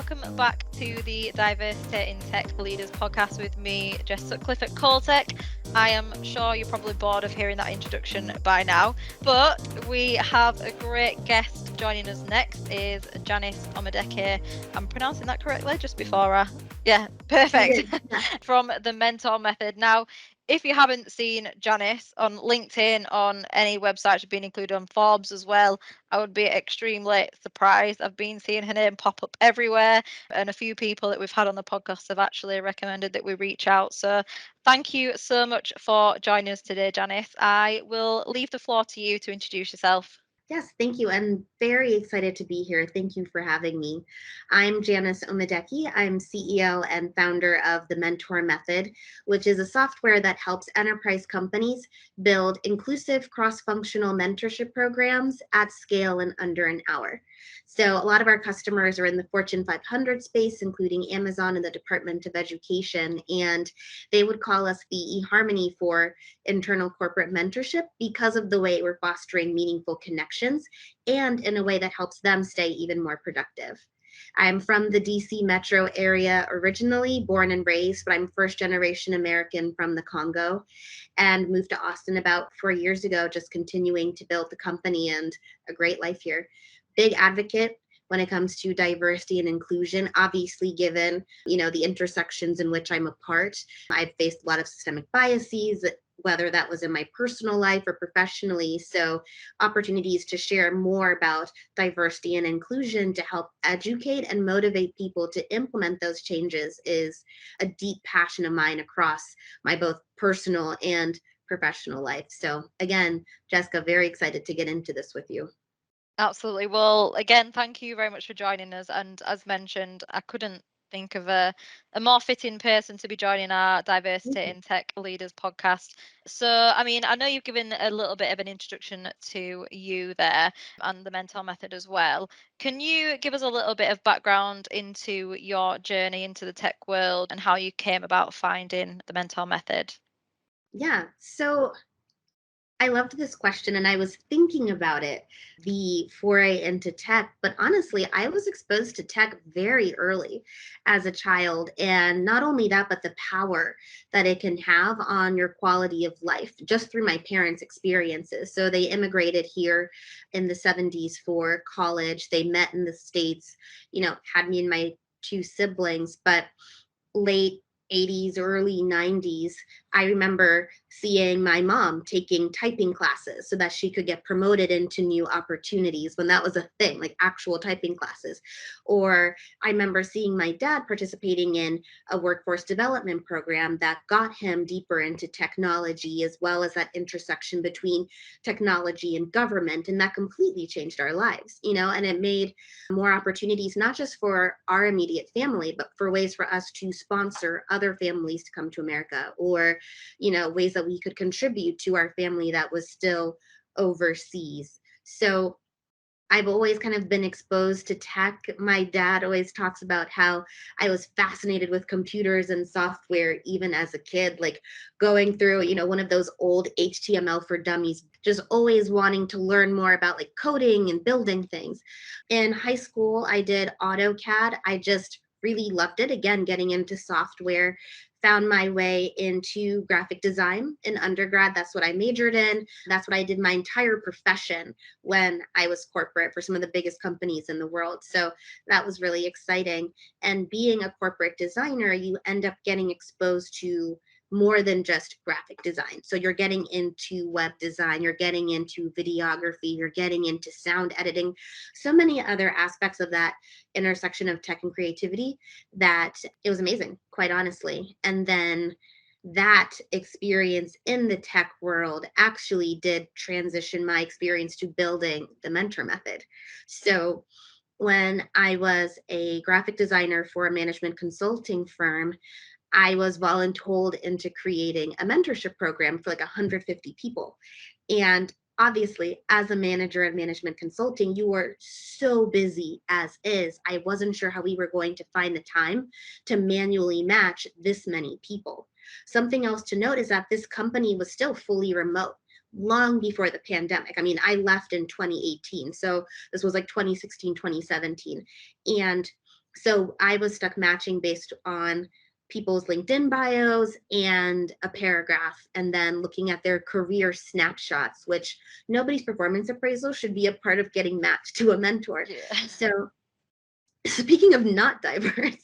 welcome back to the Diversity in Tech Leaders podcast with me, Jess Sutcliffe at Coltech. I am sure you're probably bored of hearing that introduction by now, but we have a great guest joining us next is Janice Omadeke. I'm pronouncing that correctly just before I... Yeah, perfect. From the Mentor Method. Now, if you haven't seen Janice on LinkedIn, on any websites, she's been included on Forbes as well, I would be extremely surprised. I've been seeing her name pop up everywhere, and a few people that we've had on the podcast have actually recommended that we reach out. So thank you so much for joining us today, Janice. I will leave the floor to you to introduce yourself. Yes, thank you. I'm very excited to be here. Thank you for having me. I'm Janice Omadeke. I'm CEO and founder of the Mentor Method, which is a software that helps enterprise companies build inclusive cross-functional mentorship programs at scale in under an hour. So a lot of our customers are in the Fortune 500 space, including Amazon and the Department of Education, and they would call us the eHarmony for internal corporate mentorship because of the way we're fostering meaningful connections and in a way that helps them stay even more productive. I'm from the DC metro area originally, born and raised, but I'm first generation American from the Congo and moved to Austin about 4 years ago, just continuing to build the company and a great life here. Big advocate when it comes to diversity and inclusion, obviously given, the intersections in which I'm a part. I've faced a lot of systemic biases, whether that was in my personal life or professionally. So opportunities to share more about diversity and inclusion to help educate and motivate people to implement those changes is a deep passion of mine across my both personal and professional life. So again, Jessica, very excited to get into this with you. Absolutely. Well, again, thank you very much for joining us. And as mentioned, I couldn't think of a more fitting person to be joining our Diversity in Tech Leaders podcast. So, I mean, I know you've given a little bit of an introduction to you there and the Mentor Method as well. Can you give us a little bit of background into your journey into the tech world and how you came about finding the Mentor Method? Yeah. So I loved this question and I was thinking about it, the foray into tech. But honestly, I was exposed to tech very early as a child. And not only that, but the power that it can have on your quality of life just through my parents' experiences. So they immigrated here in the 70s for college. They met in the States, had me and my two siblings, but late 80s, early 90s, I remember seeing my mom taking typing classes so that she could get promoted into new opportunities when that was a thing, like actual typing classes. Or I remember seeing my dad participating in a workforce development program that got him deeper into technology, as well as that intersection between technology and government. And that completely changed our lives, and it made more opportunities, not just for our immediate family, but for ways for us to sponsor other families to come to America, or, ways that we could contribute to our family that was still overseas. So I've always kind of been exposed to tech. My dad always talks about how I was fascinated with computers and software even as a kid, like going through, one of those old HTML for dummies, just always wanting to learn more about like coding and building things. In high school, I did AutoCAD. I just really loved it. Again, getting into software, found my way into graphic design in undergrad. That's what I majored in. That's what I did my entire profession when I was corporate for some of the biggest companies in the world. So that was really exciting. And being a corporate designer, you end up getting exposed to more than just graphic design. So you're getting into web design, you're getting into videography, you're getting into sound editing, so many other aspects of that intersection of tech and creativity that it was amazing, quite honestly. And then that experience in the tech world actually did transition my experience to building the Mentor Method. So when I was a graphic designer for a management consulting firm, I was voluntold into creating a mentorship program for like 150 people. And obviously, as a manager in management consulting, you were so busy as is. I wasn't sure how we were going to find the time to manually match this many people. Something else to note is that this company was still fully remote long before the pandemic. I mean, I left in 2018. So this was like 2016, 2017. And So I was stuck matching based on people's LinkedIn bios and a paragraph, and then looking at their career snapshots, which nobody's performance appraisal should be a part of getting matched to a mentor. Yeah. So speaking of not diverse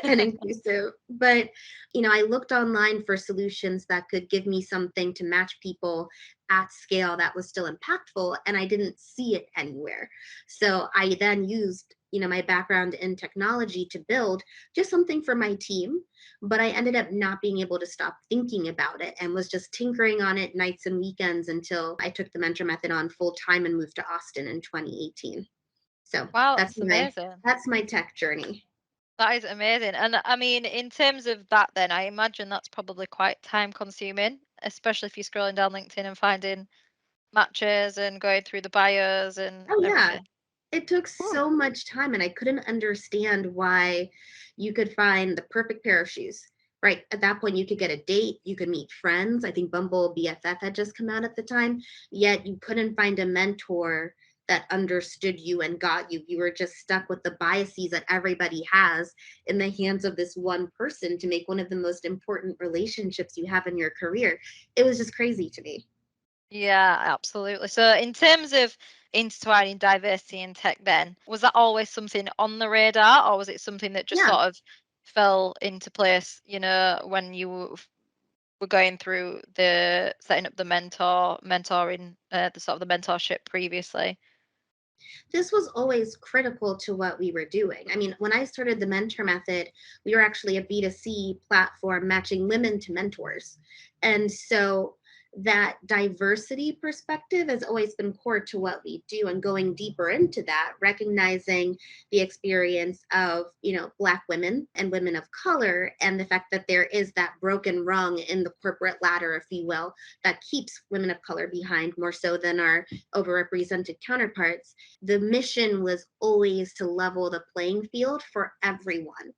and inclusive, but I looked online for solutions that could give me something to match people at scale that was still impactful, and I didn't see it anywhere. So I then used my background in technology to build just something for my team, but I ended up not being able to stop thinking about it and was just tinkering on it nights and weekends until I took the mentor method on full time and moved to Austin in 2018. So Wow, that's that's my amazing. that's my tech journey. That is amazing. And I mean, in terms of that, then I imagine that's probably quite time consuming, especially if you're scrolling down LinkedIn and finding matches and going through the bios and Oh yeah. everything. It took Ooh. so much time, and I couldn't understand why you could find the perfect pair of shoes. Right. At that point, you could get a date, you could meet friends. I think Bumble BFF had just come out at the time, yet you couldn't find a mentor that understood you and got you. You were just stuck with the biases that everybody has in the hands of this one person to make one of the most important relationships you have in your career. It was just crazy to me. Yeah, absolutely. So, in terms of intertwining diversity in tech, then was that always something on the radar, or was it something that just Yeah. sort of fell into place? When you were going through the setting up the mentoring, the sort of the mentorship previously. This was always critical to what we were doing. I mean, when I started the mentor method, we were actually a B2C platform matching women to mentors. And so that diversity perspective has always been core to what we do, and going deeper into that, recognizing the experience of Black women and women of color, and the fact that there is that broken rung in the corporate ladder, if you will, that keeps women of color behind more so than our overrepresented counterparts. The mission was always to level the playing field for everyone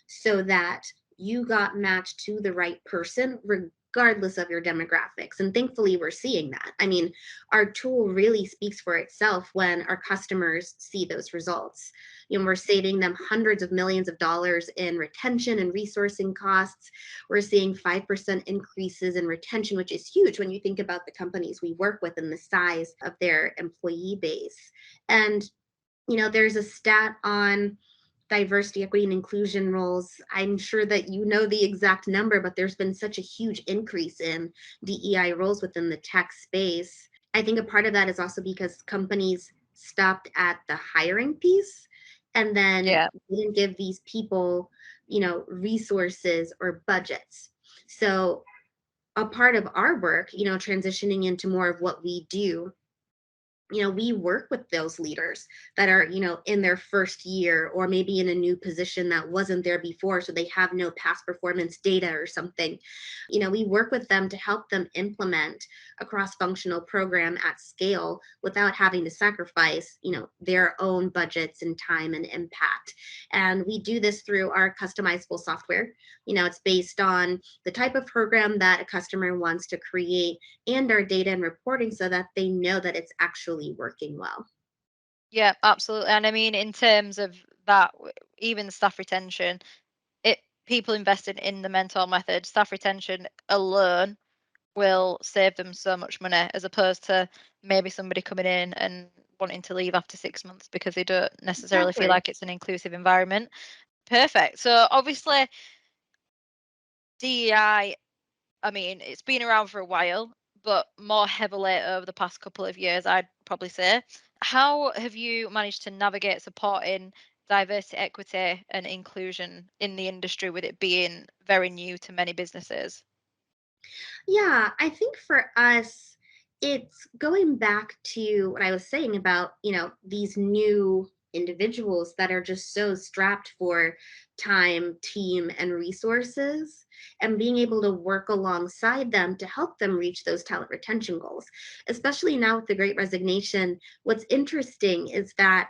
so that you got matched to the right person regardless of your demographics. And thankfully, we're seeing that. I mean, our tool really speaks for itself when our customers see those results. We're saving them hundreds of millions of dollars in retention and resourcing costs. We're seeing 5% increases in retention, which is huge when you think about the companies we work with and the size of their employee base. And there's a stat on diversity, equity, and inclusion roles. I'm sure that you know the exact number, but there's been such a huge increase in DEI roles within the tech space. I think a part of that is also because companies stopped at the hiring piece and then Yeah. didn't give these people, resources or budgets. So a part of our work, transitioning into more of what we do, we work with those leaders that are, in their first year or maybe in a new position that wasn't there before. So they have no past performance data or something. We work with them to help them implement a cross functional program at scale without having to sacrifice, their own budgets and time and impact. And we do this through our customizable software. It's based on the type of program that a customer wants to create and our data and reporting so that they know that it's actually working well. Yeah, absolutely. And I mean, in terms of that, even staff retention, it people invested in the mentor method, staff retention alone will save them so much money as opposed to maybe somebody coming in and wanting to leave after 6 months because they don't necessarily feel Exactly. like it's an inclusive environment. Perfect. So obviously DEI, I mean, it's been around for a while, but more heavily over the past couple of years, I'd probably say. How have you managed to navigate supporting diversity, equity, and inclusion in the industry with it being very new to many businesses? Yeah, I think for us, it's going back to what I was saying about, these new individuals that are just so strapped for time, team, and resources, and being able to work alongside them to help them reach those talent retention goals. Especially now with the great resignation, what's interesting is that,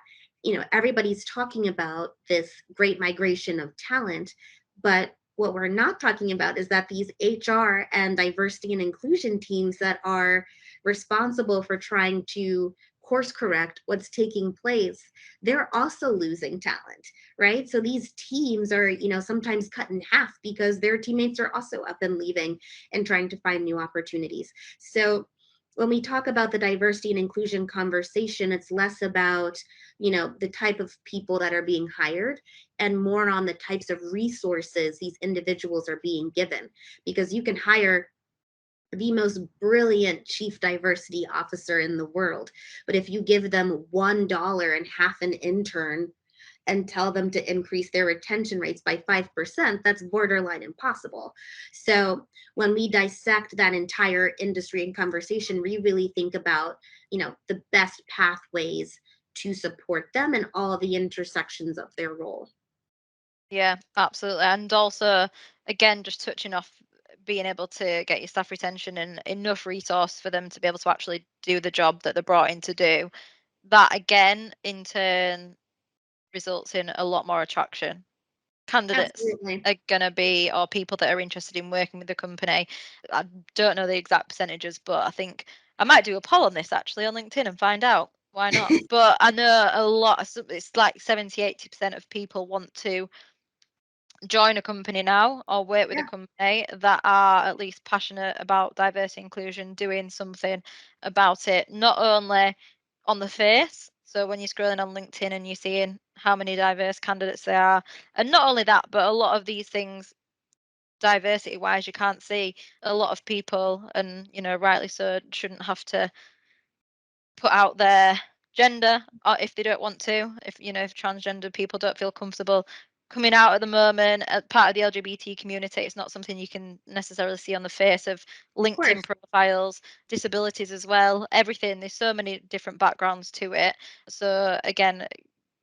everybody's talking about this great migration of talent, but what we're not talking about is that these HR and diversity and inclusion teams that are responsible for trying to course correct what's taking place, they're also losing talent, right? So these teams are, sometimes cut in half because their teammates are also up and leaving and trying to find new opportunities. So when we talk about the diversity and inclusion conversation, it's less about, the type of people that are being hired and more on the types of resources these individuals are being given. Because you can hire the most brilliant chief diversity officer in the world, but if you give them $1 and half an intern and tell them to increase their retention rates by 5%, that's borderline impossible. So when we dissect that entire industry and conversation, we really think about, the best pathways to support them and all the intersections of their role. Yeah, absolutely. And also, again, just touching off being able to get your staff retention and enough resource for them to be able to actually do the job that they're brought in to do. That again, in turn, results in a lot more attraction. Candidates Absolutely. are going to be, or people that are interested in working with the company. I don't know the exact percentages, but I think I might do a poll on this actually on LinkedIn and find out. Why not? But I know a lot, it's like 70-80% of people want to join a company now or work with a Yeah, company that are at least passionate about diversity inclusion, doing something about it, not only on the face. So when you're scrolling on LinkedIn and you're seeing how many diverse candidates there are, and not only that, but a lot of these things, diversity wise, you can't see a lot of people, and rightly so, shouldn't have to put out their gender, or if they don't want to, if transgender people don't feel comfortable coming out at the moment as part of the LGBT community. It's not something you can necessarily see on the face of of LinkedIn course. profiles. Disabilities as well, everything, there's so many different backgrounds to it. So again,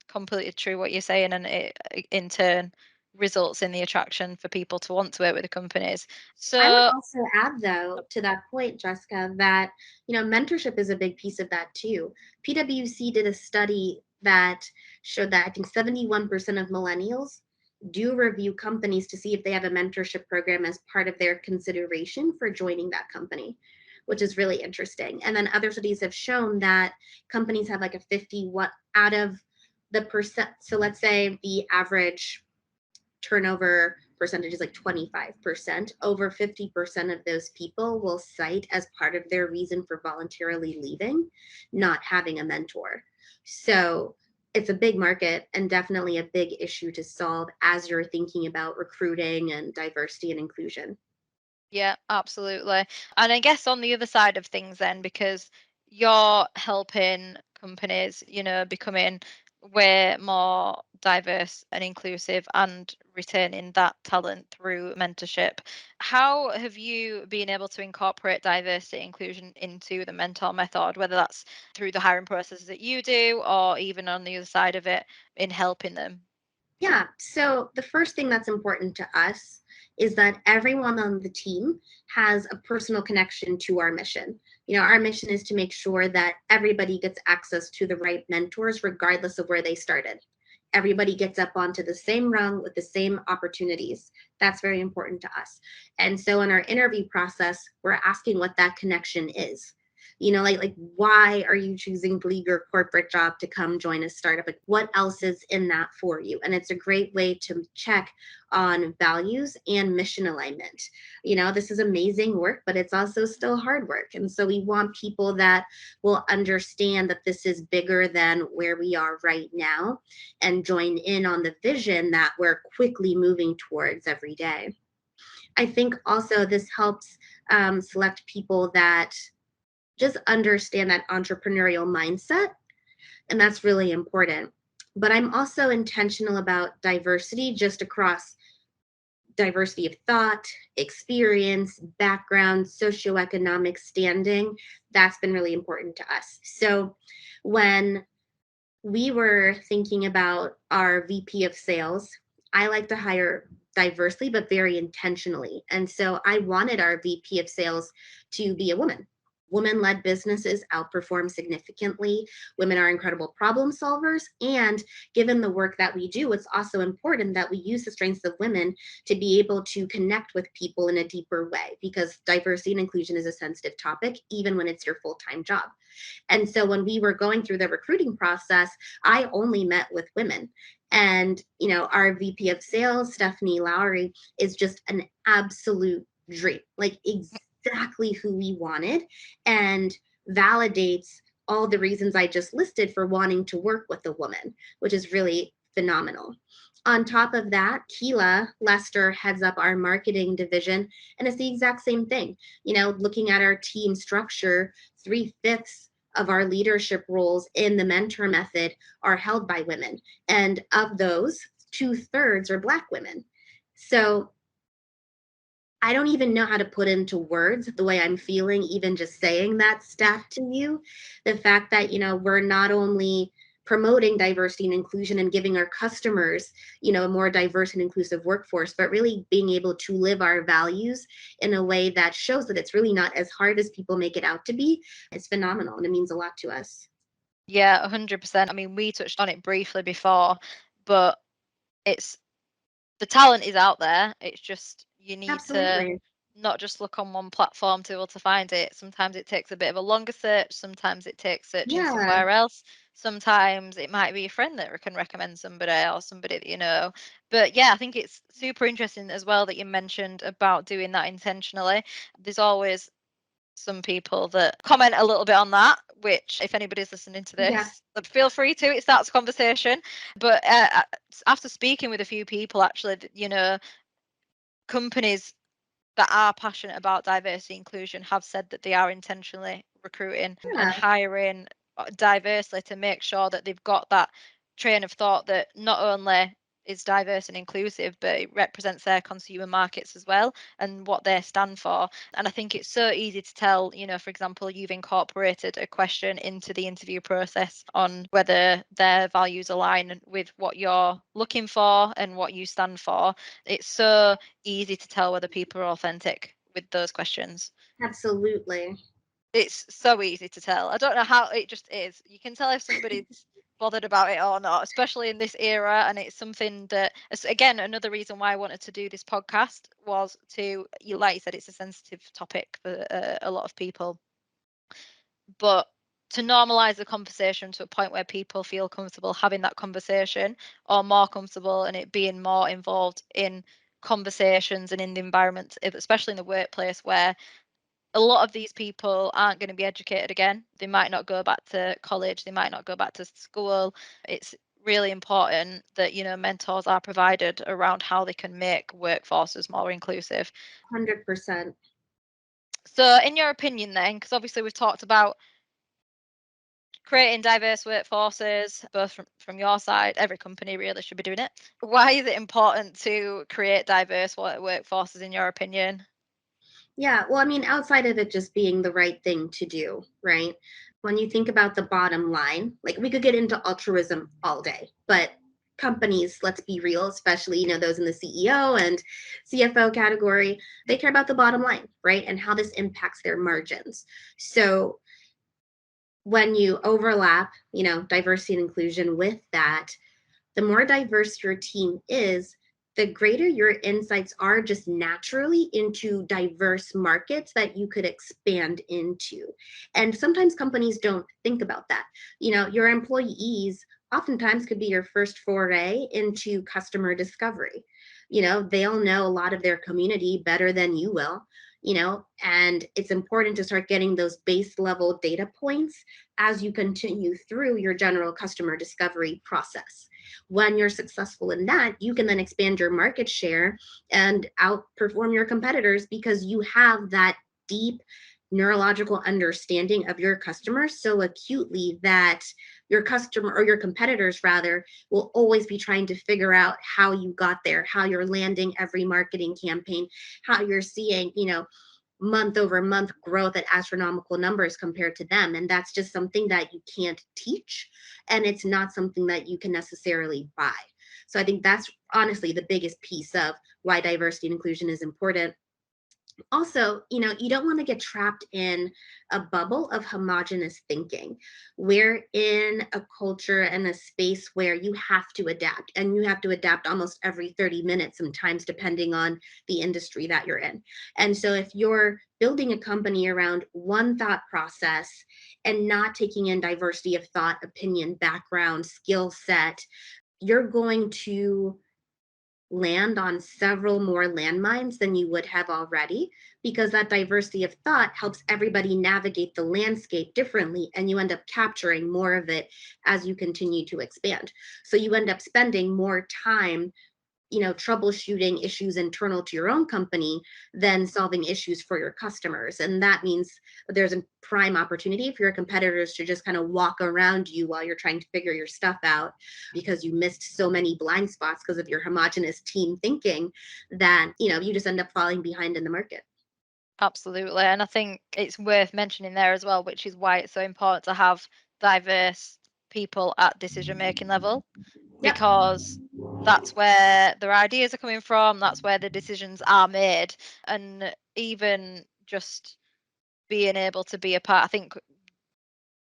completely true what you're saying, and it in turn results in the attraction for people to want to work with the companies. I would So also add, though, to that point, Jessica, that mentorship is a big piece of that too. PwC did a study that showed that I think 71% of millennials do review companies to see if they have a mentorship program as part of their consideration for joining that company, which is really interesting. And then other studies have shown that companies have like a 50 what out of the percent. So let's say the average turnover percentage is like 25%. Over 50% of those people will cite as part of their reason for voluntarily leaving not having a mentor. So it's a big market and definitely a big issue to solve as you're thinking about recruiting and diversity and inclusion. yeah, absolutely. And I guess on the other side of things, then, because you're helping companies, becoming way more diverse and inclusive and retaining that talent through mentorship, how have you been able to incorporate diversity inclusion into the mentor method, whether that's through the hiring processes that you do or even on the other side of it in helping them? Yeah. So the first thing that's important to us is that everyone on the team has a personal connection to our mission. Our mission is to make sure that everybody gets access to the right mentors, regardless of where they started. Everybody gets up onto the same rung with the same opportunities. That's very important to us. And so in our interview process, we're asking what that connection is. Like why are you choosing to leave your corporate job to come join a startup? Like what else is in that for you? And it's a great way to check on values and mission alignment. This is amazing work, but it's also still hard work. And so we want people that will understand that this is bigger than where we are right now and join in on the vision that we're quickly moving towards every day. I think also this helps select people that just understand that entrepreneurial mindset. And that's really important. But I'm also intentional about diversity just across diversity of thought, experience, background, socioeconomic standing. That's been really important to us. So when we were thinking about our VP of sales, I like to hire diversely, but very intentionally. And so I wanted our VP of sales to be a woman. Women-led businesses outperform significantly. Women are incredible problem solvers. And given the work that we do, it's also important that we use the strengths of women to be able to connect with people in a deeper way, because diversity and inclusion is a sensitive topic, even when it's your full-time job. And so when we were going through the recruiting process, I only met with women. And, our VP of sales, Stephanie Lowry, is just an absolute dream, like exactly who we wanted, and validates all the reasons I just listed for wanting to work with a woman, which is really phenomenal. On top of that, Keela Lester heads up our marketing division, and it's the exact same thing. Looking at our team structure, 3/5 of our leadership roles in the mentor method are held by women. And of those, 2/3 are Black women. So I don't even know how to put into words the way I'm feeling, even just saying that stat to you. The fact that, we're not only promoting diversity and inclusion and giving our customers, a more diverse and inclusive workforce, but really being able to live our values in a way that shows that it's really not as hard as people make it out to be. It's phenomenal, and it means a lot to us. Yeah, 100%. I mean, we touched on it briefly before, but it's the talent is out there. It's just you need to Absolutely. not just look on one platform to be able to find it. Sometimes it takes a bit of a longer search. Sometimes it takes searching Yeah. somewhere else. Sometimes it might be a friend that can recommend somebody or somebody that you know. But yeah, I think it's super interesting as well that you mentioned about doing that intentionally. There's always some people that comment a little bit on that, which if anybody's listening to Yeah. this, feel free to. It starts a conversation. But after speaking with a few people, actually, companies that are passionate about diversity inclusion have said that they are intentionally recruiting and Yeah. hiring diversely to make sure that they've got that train of thought that not only is diverse and inclusive, but it represents their consumer markets as well and what they stand for. And I think it's so easy to tell, for example, you've incorporated a question into the interview process on whether their values align with what you're looking for and what you stand for. It's so easy to tell whether people are authentic with those questions. Absolutely. It's so easy to tell. I don't know how it just is. You can tell if somebody's bothered about it or not, especially in this era. And it's something that, again, another reason why I wanted to do this podcast was like you said, it's a sensitive topic for a lot of people. But to normalize the conversation to a point where people feel comfortable having that conversation or more comfortable and it being more involved in conversations and in the environment, especially in the workplace where a lot of these people aren't going to be educated again. They might not go back to college, they might not go back to school. It's really important that mentors are provided around how they can make workforces more inclusive. 100%. So in your opinion then, because obviously we've talked about creating diverse workforces, both from your side, every company really should be doing it. Why is it important to create diverse workforces in your opinion? Yeah, well, I mean, outside of it just being the right thing to do, right? When you think about the bottom line, like we could get into altruism all day, but companies, let's be real, especially, those in the CEO and CFO category, they care about the bottom line, right? And how this impacts their margins. So when you overlap, diversity and inclusion with that, the more diverse your team is, the greater your insights are just naturally into diverse markets that you could expand into. And sometimes companies don't think about that. Your employees oftentimes could be your first foray into customer discovery. They'll know a lot of their community better than you will. And it's important to start getting those base level data points as you continue through your general customer discovery process. When you're successful in that, you can then expand your market share and outperform your competitors because you have that deep neurological understanding of your customers so acutely that your customer, or your competitors rather, will always be trying to figure out how you got there, how you're landing every marketing campaign, how you're seeing, month over month growth at astronomical numbers compared to them. And that's just something that you can't teach. And it's not something that you can necessarily buy. So I think that's honestly the biggest piece of why diversity and inclusion is important. Also, you don't want to get trapped in a bubble of homogenous thinking. We're in a culture and a space where you have to adapt, and you have to adapt almost every 30 minutes, sometimes depending on the industry that you're in. And so if you're building a company around one thought process and not taking in diversity of thought, opinion, background, skill set, you're going to land on several more landmines than you would have already, because that diversity of thought helps everybody navigate the landscape differently, and you end up capturing more of it as you continue to expand. So you end up spending more time troubleshooting issues internal to your own company than solving issues for your customers. And that means there's a prime opportunity for your competitors to just kind of walk around you while you're trying to figure your stuff out, because you missed so many blind spots because of your homogenous team thinking that you just end up falling behind in the market. Absolutely. And I think it's worth mentioning there as well, which is why it's so important to have diverse people at decision making level, Yep. because that's where their ideas are coming from, that's where the decisions are made. And even just being able to be a part, I think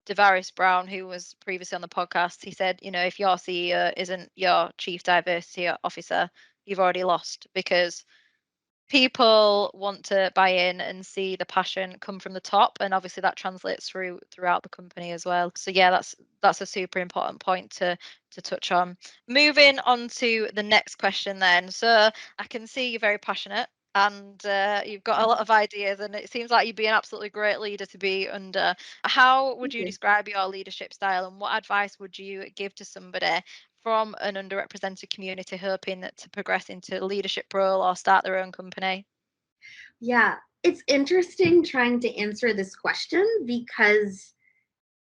Devaris Brown, who was previously on the podcast, he said, if your CEO isn't your chief diversity officer, you've already lost, because people want to buy in and see the passion come from the top, and obviously that translates throughout the company as well. So yeah, that's a super important point to touch on. Moving on to the next question then. So I can see you're very passionate, and you've got a lot of ideas, and it seems like you'd be an absolutely great leader to be under. How would you describe your leadership style, and what advice would you give to somebody from an underrepresented community hoping to progress into a leadership role or start their own company? Yeah, it's interesting trying to answer this question, because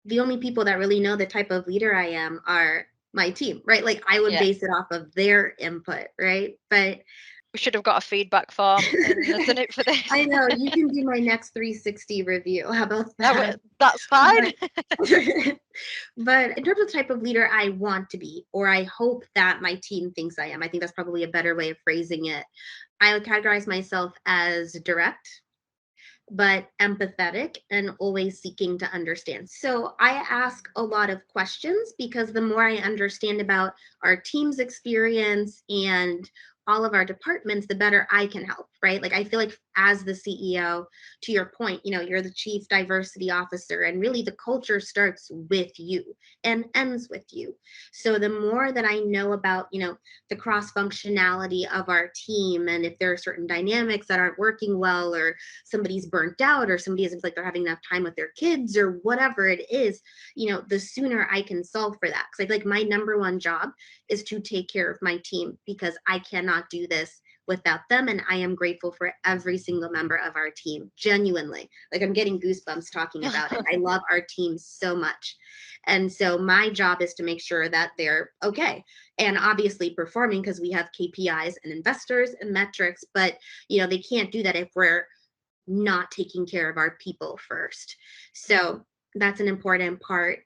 the only people that really know the type of leader I am are my team, right? Like I would Yeah, base it off of their input, right? But we should have got a feedback form and done it for this. I know you can be my next 360 review. How about that? That's fine. But, but in terms of type of leader I want to be, or I hope that my team thinks I am, I think that's probably a better way of phrasing it. I would categorize myself as direct, but empathetic and always seeking to understand. So I ask a lot of questions, because the more I understand about our team's experience and all of our departments, the better I can help, right? Like I feel like as the CEO, to your point, you're the chief diversity officer, and really the culture starts with you and ends with you. So the more that I know about, the cross functionality of our team, and if there are certain dynamics that aren't working well, or somebody's burnt out, or somebody isn't like they're having enough time with their kids, or whatever it is, the sooner I can solve for that. Because I feel like my number one job is to take care of my team, because I cannot do this without them. And I am grateful for every single member of our team, genuinely. Like I'm getting goosebumps talking about it. I love our team so much. And so my job is to make sure that they're okay, and obviously performing, because we have KPIs and investors and metrics, but they can't do that if we're not taking care of our people first. So that's an important part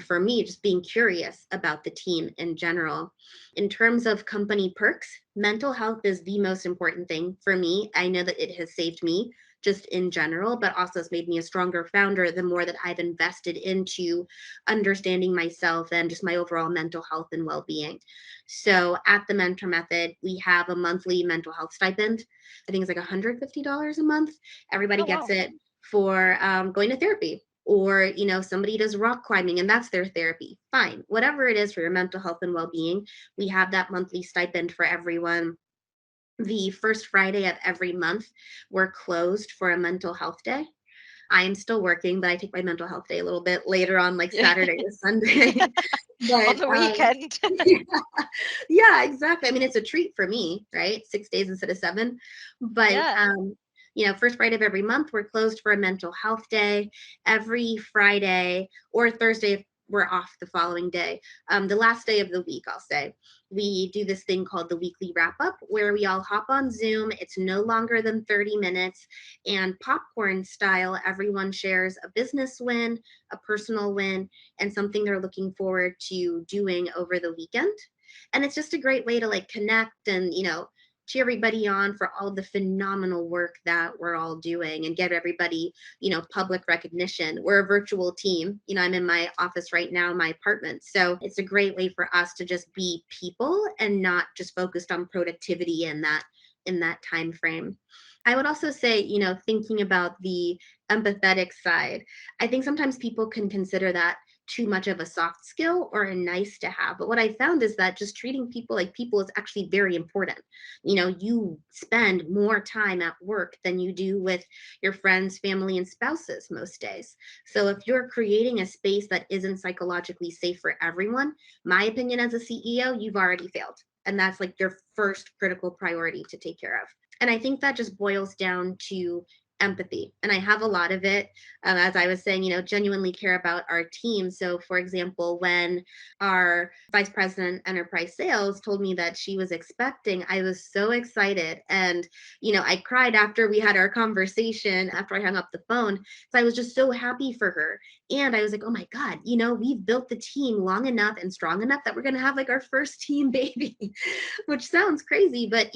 for me, just being curious about the team in general. In terms of company perks, mental health is the most important thing for me. I know that it has saved me just in general, but also has made me a stronger founder the more that I've invested into understanding myself and just my overall mental health and well being. So at the Mentor Method, we have a monthly mental health stipend. I think it's like $150 a month. Everybody Oh gets wow. it for going to therapy, or somebody does rock climbing and that's their therapy. Fine, whatever it is for your mental health and well-being, we have that monthly stipend for everyone. The first Friday of every month, we're closed for a mental health day. I am still working, but I take my mental health day a little bit later on, like Yeah. Saturday to Sunday. On but the weekend. yeah, yeah, exactly. I mean, it's a treat for me, right? 6 days instead of 7. But Yeah. first Friday of every month, we're closed for a mental health day. Every Friday or Thursday, we're off the following day. The last day of the week, I'll say, we do this thing called the weekly wrap up, where we all hop on Zoom. It's no longer than 30 minutes, and popcorn style, everyone shares a business win, a personal win, and something they're looking forward to doing over the weekend. And it's just a great way to like connect and, cheer everybody on for all the phenomenal work that we're all doing and get everybody, public recognition. We're a virtual team. I'm in my office right now, my apartment. So it's a great way for us to just be people and not just focused on productivity in that time frame. I would also say, thinking about the empathetic side, I think sometimes people can consider that too much of a soft skill or a nice to have. But what I found is that just treating people like people is actually very important. You spend more time at work than you do with your friends, family, and spouses most days. So if you're creating a space that isn't psychologically safe for everyone, my opinion as a CEO, you've already failed. And that's like your first critical priority to take care of. And I think that just boils down to empathy. And I have a lot of it. As I was saying, genuinely care about our team. So, for example, when our vice president enterprise sales told me that she was expecting, I was so excited. And, I cried after we had our conversation, after I hung up the phone. So I was just so happy for her. And I was like, oh my God, we've built the team long enough and strong enough that we're going to have like our first team baby, which sounds crazy. But,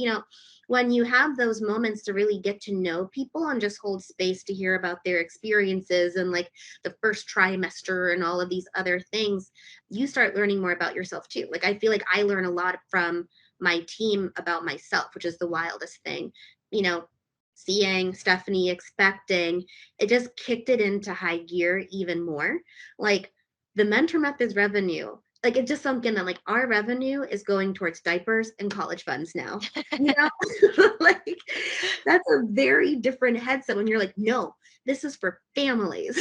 when you have those moments to really get to know people and just hold space to hear about their experiences and like the first trimester and all of these other things, you start learning more about yourself too. Like I feel like I learn a lot from my team about myself, which is the wildest thing. You know, Seeing Stephanie expecting, it just kicked it into high gear even more. Like the mentor methods revenue, like it just sunk in that like our revenue is going towards diapers and college funds now. You know, like that's a very different headset when you're like, no, this is for families,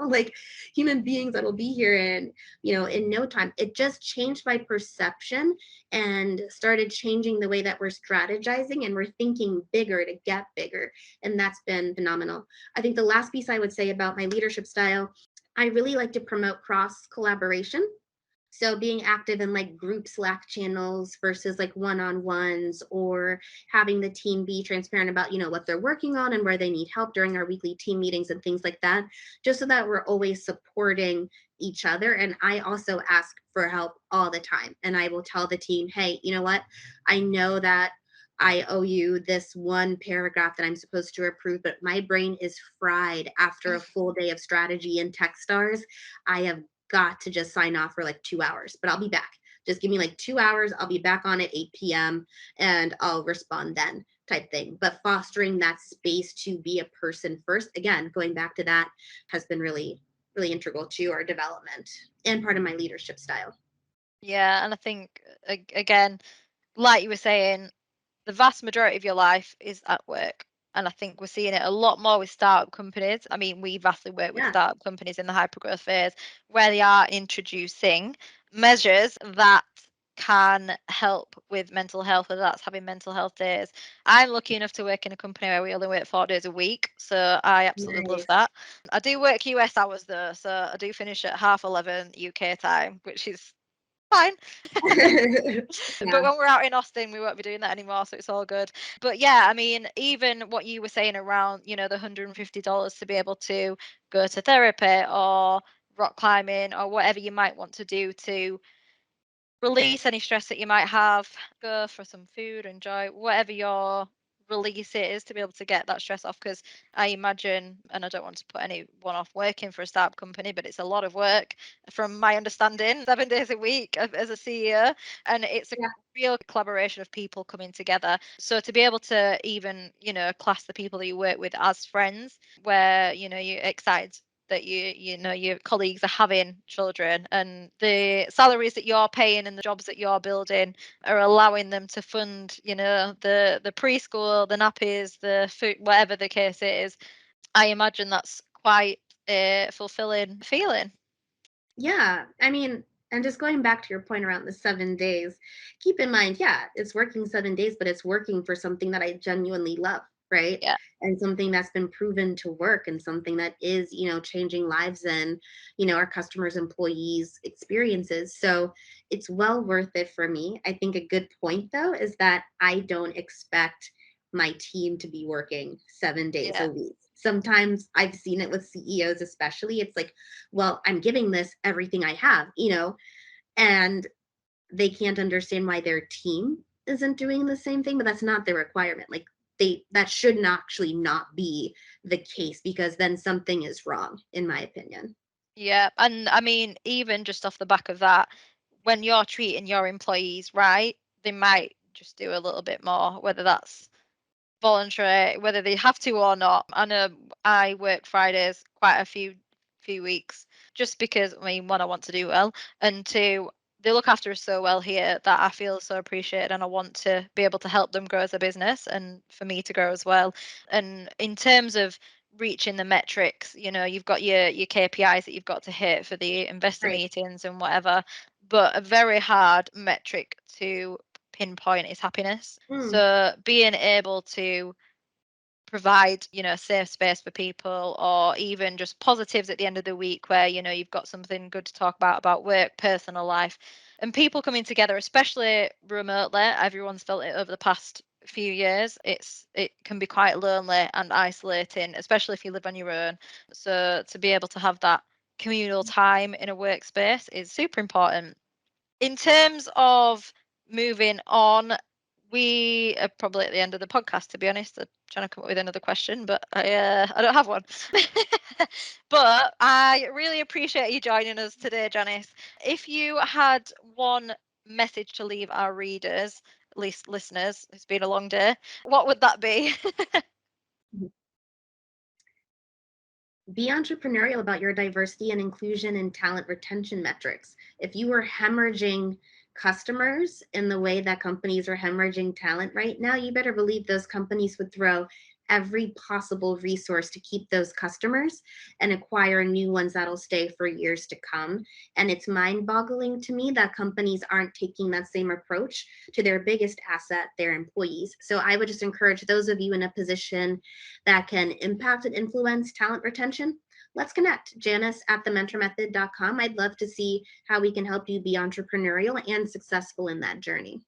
like human beings that'll be here in no time. It just changed my perception and started changing the way that we're strategizing and we're thinking bigger to get bigger. And that's been phenomenal. I think the last piece I would say about my leadership style, I really like to promote cross collaboration. So being active in like group Slack channels versus like one-on-ones, or having the team be transparent about, what they're working on and where they need help during our weekly team meetings and things like that, just so that we're always supporting each other. And I also ask for help all the time. And I will tell the team, hey, you know what? I know that I owe you this one paragraph that I'm supposed to approve, but my brain is fried after a full day of strategy and tech stars. I have got to just sign off for like 2 hours, but I'll be back. Just give me like 2 hours. I'll be back on at 8 p.m. and I'll respond then, type thing. But fostering that space to be a person first, again, going back to that, has been really, really integral to our development and part of my leadership style. Yeah, and I think again, like you were saying, the vast majority of your life is at work. And I think we're seeing it a lot more with startup companies. I mean, we vastly work with Yeah. startup companies in the hypergrowth phase where they are introducing measures that can help with mental health, whether that's having mental health days. I'm lucky enough to work in a company where we only work 4 days a week, so I absolutely love Nice. that. I do work US hours though, so I do finish at 11:30 UK time, which is fine. But Yeah. when we're out in Austin, we won't be doing that anymore, so it's all good. But yeah, I mean, even what you were saying around, the $150 to be able to go to therapy or rock climbing or whatever you might want to do to release any stress that you might have, go for some food, enjoy whatever your release is to be able to get that stress off. Because I imagine, and I don't want to put anyone off working for a startup company, but it's a lot of work from my understanding, 7 days a week as a CEO, and it's a Yeah. real collaboration of people coming together. So to be able to even, class the people that you work with as friends, where, you're excited that your colleagues are having children, and the salaries that you're paying and the jobs that you're building are allowing them to fund the preschool, the nappies, the food, whatever the case is. I imagine that's quite a fulfilling feeling. Yeah, I mean, and just going back to your point around the 7 days, keep in mind, yeah, it's working 7 days, but it's working for something that I genuinely love, right? Yeah, And something that's been proven to work and something that is, changing lives and, our customers, employees' experiences. So it's well worth it for me. I think a good point, though, is that I don't expect my team to be working 7 days yeah, a week. Sometimes I've seen it with CEOs, especially. It's like, well, I'm giving this everything I have, and they can't understand why their team isn't doing the same thing, but that's not the requirement. Like that should not actually not be the case, because then something is wrong, in my opinion. Yeah, and I mean, even just off the back of that, when you're treating your employees right, they might just do a little bit more, whether that's voluntary, whether they have to or not. I know I work Fridays quite a few weeks just because, I mean, one, I want to do well, and two, they look after us so well here that I feel so appreciated, and I want to be able to help them grow as a business and for me to grow as well. And in terms of reaching the metrics, you've got your KPIs that you've got to hit for the investor Right. meetings and whatever, but a very hard metric to pinpoint is happiness. Mm, So being able to provide, a safe space for people, or even just positives at the end of the week where, you've got something good to talk about work, personal life, and people coming together, especially remotely. Everyone's felt it over the past few years. It can be quite lonely and isolating, especially if you live on your own. So to be able to have that communal time in a workspace is super important. In terms of moving on, we are probably at the end of the podcast, to be honest. I'm trying to come up with another question, but I don't have one. But I really appreciate you joining us today, Janice. If you had one message to leave our readers, at least listeners, it's been a long day, what would that be? be entrepreneurial about your diversity and inclusion and talent retention metrics. If you are hemorrhaging customers in the way that companies are hemorrhaging talent right now, you better believe those companies would throw every possible resource to keep those customers and acquire new ones that'll stay for years to come. And it's mind-boggling to me that companies aren't taking that same approach to their biggest asset, their employees. So I would just encourage those of you in a position that can impact and influence talent retention, let's connect. Janice at thementormethod.com. I'd love to see how we can help you be entrepreneurial and successful in that journey.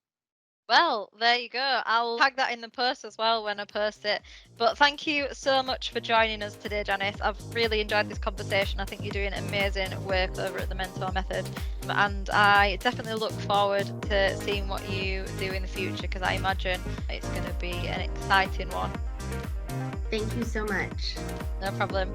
Well, there you go. I'll tag that in the post as well when I post it. But thank you so much for joining us today, Janice. I've really enjoyed this conversation. I think you're doing amazing work over at the Mentor Method. And I definitely look forward to seeing what you do in the future, because I imagine it's going to be an exciting one. Thank you so much. No problem.